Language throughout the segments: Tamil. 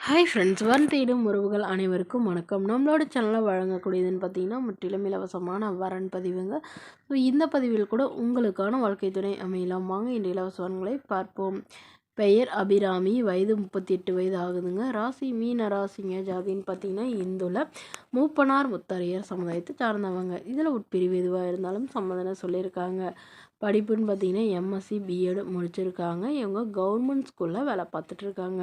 ஹாய் ஃப்ரெண்ட்ஸ், வன் தேடும் உறவுகள் அனைவருக்கும் வணக்கம். நம்மளோட சேனலில் வழங்கக்கூடியதுன்னு பார்த்தீங்கன்னா முற்றிலும் இலவசமான வரன் பதிவுங்க. ஸோ இந்த பதிவில் கூட உங்களுக்கான வாழ்க்கை துணை அமையலாம். வாங்க இந்த இலவச வரன்களை பார்ப்போம். பெயர் அபிராமி, வயது 38 வயது ஆகுதுங்க. ராசி மீன ராசிங்க. ஜாதின்னு பார்த்தீங்கன்னா இந்துல மூப்பனார் முத்தரையர் சமுதாயத்தை சார்ந்தவங்க. இதில் உட்பிரிவு எதுவாக இருந்தாலும் சம்மதனை சொல்லியிருக்காங்க. படிப்புன்னு பார்த்தீங்கன்னா எம்எஸ்சி பிஎட் முடிச்சிருக்காங்க. இவங்க கவர்மெண்ட் ஸ்கூலில் வேலை பார்த்துட்ருக்காங்க.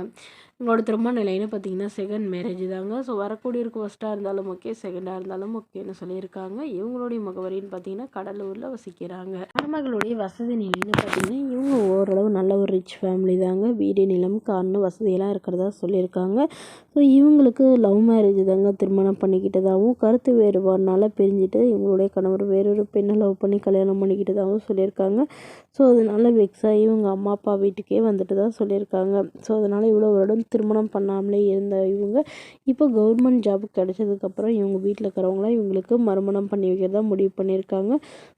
இவங்களோட திருமண நிலைன்னு பார்த்தீங்கன்னா செகண்ட் மேரேஜ் தாங்க. ஸோ வரக்கூடியவருக்கு ஃபஸ்ட்டாக இருந்தாலும் ஓகே, செகண்டாக இருந்தாலும் ஓகேன்னு சொல்லியிருக்காங்க. இவங்களுடைய முகவரின்னு பார்த்தீங்கன்னா கடலூரில் வசிக்கிறாங்க. மருமகளுடைய வசதி நிலைன்னு பார்த்தீங்கன்னா இவங்க ஓரளவு நல்ல ஒரு ரிச் ஃபேமிலி தாங்க. வீடு, நிலம், கார்னு வசதியெல்லாம் இருக்கிறதா சொல்லியிருக்காங்க. ஸோ இவங்களுக்கு லவ் மேரேஜ் தாங்க. திருமணம் பண்ணிக்கிட்டதாகவும் கருத்து வேறுபாடுனால பிரிஞ்சுட்டு இவங்களுடைய கணவர் வேறொரு பெண்ணை லவ் பண்ணி கல்யாணம் பண்ணிக்கிட்டதாகவும் சொல்லியிருக்காங்க. ஸோ அதனால் வெக்ஸாகி இவங்க அம்மா அப்பா வீட்டுக்கே வந்துட்டு தான் சொல்லியிருக்காங்க. ஸோ அதனால் இவ்வளோ வருடம் திருமணம் பண்ணாமலே இருந்த இவங்க இப்போ கவர்மெண்ட் ஜாப் கிடைச்சதுக்கப்புறம் இவங்க வீட்டில் இருக்கிறவங்களாம் இவங்களுக்கு மறுமணம் பண்ணி வைக்கிறதா முடிவு பண்ணியிருக்காங்க.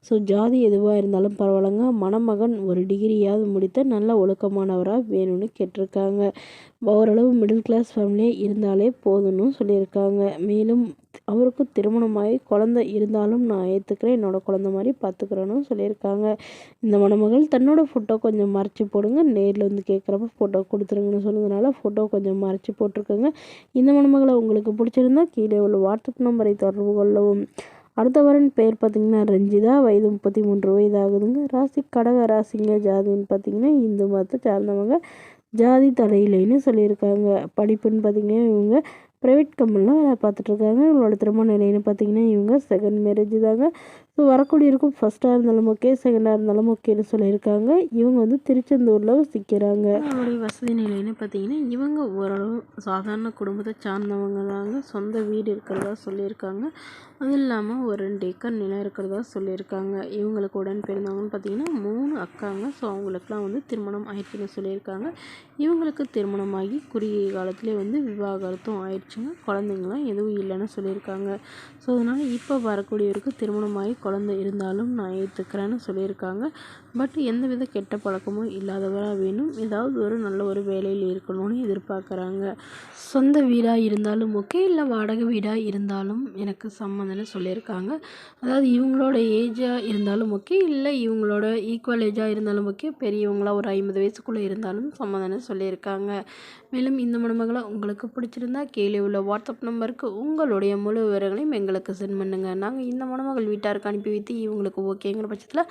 ஸோ ஜாதி எதுவாக இருந்தாலும் பரவாயில்லைங்க, மணமகன் ஒரு டிகிரியாவது முடித்த நல்ல ஒழுக்கமானவராக வேணும்னு கேட்டிருக்காங்க. ஓரளவு மிடில் கிளாஸ் ஃபேமிலியாக இருந்தாலே போதும்னு சொல்லியிருக்காங்க. மேலும் அவருக்கு திருமணமாகி குழந்தை இருந்தாலும் நான் ஏற்றுக்கிறேன், என்னோடய குழந்த மாதிரி பார்த்துக்கிறேன்னு சொல்லியிருக்காங்க. இந்த மணமகள் தன்னோட ஃபோட்டோ கொஞ்சம் மறைச்சி போடுங்க, நேரில் வந்து கேட்குறப்ப ஃபோட்டோ கொடுத்துருங்கன்னு சொன்னதுனால ஃபோட்டோ கொஞ்சம் மறைச்சி போட்டிருக்கேங்க. இந்த மணமகளை உங்களுக்கு பிடிச்சிருந்தா கீழே உள்ள வாட்ஸ்அப் நம்பரை தொடர்பு கொள்ளவும். அடுத்த வரன் பெயர் பார்த்திங்கன்னா ரஞ்சிதா, வயது 33 வயது ஆகுதுங்க. ராசி கடக ராசிங்க. ஜாதின்னு பார்த்திங்கன்னா இந்து மதத்தை சார்ந்தவங்க. ஜாதி தலையிலைன்னு சொல்லியிருக்காங்க. படிப்புன்னு பார்த்திங்கன்னா இவங்க ப்ரைவேட் கம்பெனியில் வேலை பார்த்துட்ருக்காங்க. இவங்களோட திருமண நிலைன்னு பார்த்திங்கன்னா இவங்க செகண்ட் மேரேஜ் தாங்க. ஸோ வரக்கூடியிருக்கும் ஃபஸ்ட்டாக இருந்தாலும் ஓகே, செகண்டாக இருந்தாலும் ஓகேன்னு சொல்லியிருக்காங்க. இவங்க வந்து திருச்செந்தூரில் வசிக்கிறாங்க. அவங்களுடைய வசதி நிலைன்னு பார்த்திங்கன்னா இவங்க ஓரளவு சாதாரண குடும்பத்தை சார்ந்தவங்க தாங்க. சொந்த வீடு இருக்கிறதா சொல்லியிருக்காங்க. அதுவும் இல்லாமல் ஒரு 2 ஏக்கர் நிலம் இருக்கிறதா சொல்லியிருக்காங்க. இவங்களுக்கு உடன் பிறந்தவங்கன்னு பார்த்திங்கன்னா 3 அக்காங்க. ஸோ அவங்களுக்குலாம் வந்து திருமணம் ஆயிடுச்சுன்னு சொல்லியிருக்காங்க. இவங்களுக்கு திருமணமாகி குறுகிய காலத்திலே வந்து விவாகரத்தும் ஆயிடுச்சுங்க. குழந்தைங்களாம் எதுவும் இல்லைன்னு சொல்லியிருக்காங்க. ஸோ அதனால் இப்போ வரக்கூடியவருக்கு திருமணமாகி குழந்தை இருந்தாலும் நான் ஏற்றுக்கிறேன்னு சொல்லியிருக்காங்க. பட் எந்தவித கெட்ட பழக்கமும் இல்லாதவராக வேணும், ஏதாவது ஒரு நல்ல ஒரு வேலையில் இருக்கணும்னு எதிர்பார்க்குறாங்க. சொந்த வீடாக இருந்தாலும் ஓகே, இல்லை வாடகை வீடாக இருந்தாலும் எனக்கு சம்மந்தம்னு சொல்லியிருக்காங்க. அதாவது இவங்களோட ஏஜாக இருந்தாலும் ஓகே, இல்லை இவங்களோட ஈக்குவல் ஏஜாக இருந்தாலும் ஓகே, பெரியவங்களாக ஒரு 50 வயசுக்குள்ளே இருந்தாலும் சம்மந்தம்னு சொல்லியிருக்காங்க. மேலும் இந்த மணமகளை உங்களுக்கு பிடிச்சிருந்தா கீழே உள்ள வாட்ஸ்அப் நம்பருக்கு உங்களுடைய முழு விவரங்களையும் எங்களுக்கு சென்ட் பண்ணுங்கள். நாங்கள் இந்த மணமகள் வீட்டாருக்கு அனுப்பி வைத்து இவங்களுக்கு ஓகேங்கிற பட்சத்தில்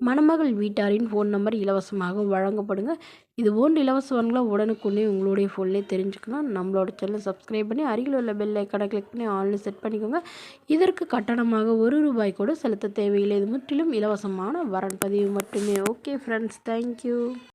மணமகள் வீட்டாரின் ஃபோன் நம்பர் இலவசமாக வழங்கப்படுங்க. இது போன்ற இலவசங்களை உடனுக்குடனே உங்களுடைய ஃபோன்லேயே தெரிஞ்சுக்கணும். நம்மளோட சேனலை சப்ஸ்கிரைப் பண்ணி அருகில் உள்ள பெல் ஐக்கானை கிளிக் பண்ணி ஆன்லைன் செட் பண்ணிக்கோங்க. இதற்கு கட்டணமாக ₹1 கூட செலுத்த தேவையில்லை. இது முற்றிலும் இலவசமான வரன் பதிவு மட்டுமே. Okay friends, thank you.